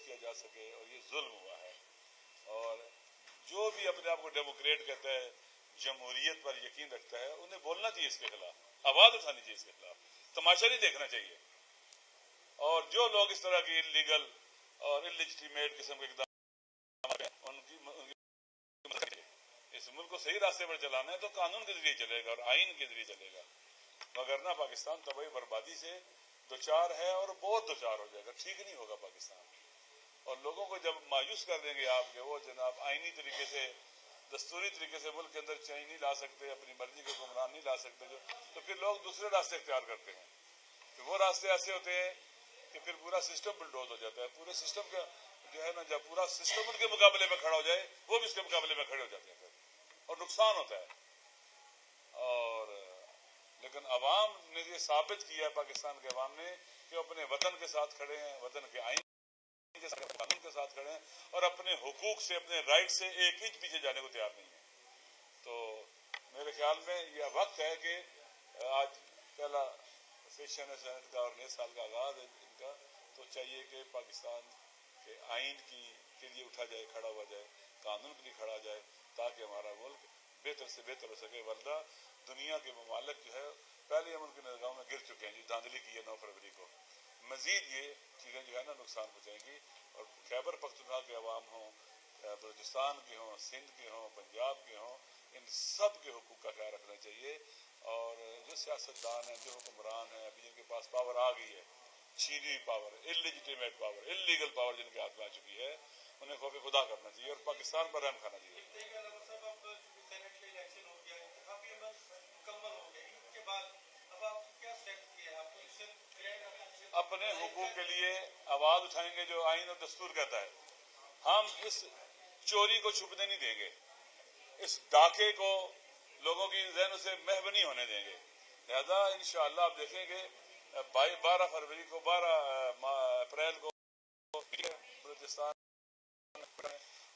کیا جا سکے، اور یہ ظلم ہوا ہے. اور جو بھی اپنے آپ کو ڈیموکریٹ کہتا ہے، جمہوریت پر یقین رکھتا ہے، انہیں بولنا چاہیے اس کے خلاف، آواز اٹھانی چاہیے اس کے خلاف، تماشا نہیں دیکھنا چاہیے. اور جو لوگ اس طرح کی انلیگل اور انلیجیٹیمیٹ قسم کے اقدام ہیں، ان کی اس ملک کو صحیح راستے پر چلانا ہے تو قانون کے ذریعے چلے گا اور آئین کے ذریعے چلے گا، وگرنہ پاکستان تباہی بربادی سے دوچار ہے اور بہت دوچار ہو جائے گا، ٹھیک نہیں ہوگا پاکستان. اور لوگوں کو جب مایوس کر دیں گے آپ کے وہ جناب آئینی طریقے سے، دستوری طریقے سے ملک کے اندر چینج نہیں لا سکتے، اپنی مرضی کے حکمران نہیں لا سکتے، تو پھر لوگ دوسرے راستے اختیار کرتے ہیں. پھر وہ راستے ایسے ہوتے ہیں کہ پھر پورا سسٹم بلڈوز ہو جاتا ہے. پورے سسٹم کا جو ہے نا، جب پورا سسٹم ان کے مقابلے میں کھڑا ہو جائے، وہ بھی اس کے مقابلے میں کھڑے ہو جاتے ہیں پھر، اور نقصان ہوتا ہے. اور لیکن عوام نے یہ ثابت کیا ہے، پاکستان کے عوام نے، کہ اپنے وطن کے ساتھ کھڑے ہیں، وطن کے آئین کے ساتھ، قانون کے ساتھ کھڑے ہیں، اور اپنے حقوق سے، اپنے رائٹ سے ایک انچ پیچھے جانے کو تیار نہیں ہے. تو میرے خیال میں یہ وقت ہے کہ آج پہلا سیشن ہے سینٹ کا اور نئے سال کا آغاز ہے ان کا، تو چاہیے کہ پاکستان کے آئین کے لیے اٹھا جائے، کھڑا ہوا جائے، قانون کے لیے کھڑا جائے، تاکہ ہمارا ملک بہتر سے بہتر ہو سکے. ورنہ دنیا کے ممالک جو ہے پہلے ہم ان کے نظروں میں گر چکے ہیں، جی دھاندلی کی ہے 9 فروری کو، مزید یہ چیزیں جو ہے نا نقصان پہنچائیں گی. اور خیبر پختونخوا کے عوام ہوں، بلوچستان کے ہوں، سندھ کے ہوں، پنجاب کے ہوں، ان سب کے حقوق کا خیال رکھنا چاہیے. اور جو سیاستدان ہیں، جو حکمران ہیں، ابھی جن کے پاس پاور آ گئی ہے، چھینی پاور، انلیجیٹیمیٹ پاور، انلیگل پاور جن کے ہاتھ میں آ چکی ہے، انہیں خوف خدا کرنا چاہیے اور پاکستان پر رحم کھانا چاہیے. اپنے حقوق کے لیے آواز اٹھائیں گے جو آئین اور دستور کہتا ہے. ہم اس چوری کو چھپنے نہیں دیں گے، اس ڈاکے کو لوگوں کی ذہنوں سے محو نہیں ہونے دیں گے. لہذا انشاءاللہ آپ دیکھیں گے 12 فروری کو، 12 اپریل کو بلوچستان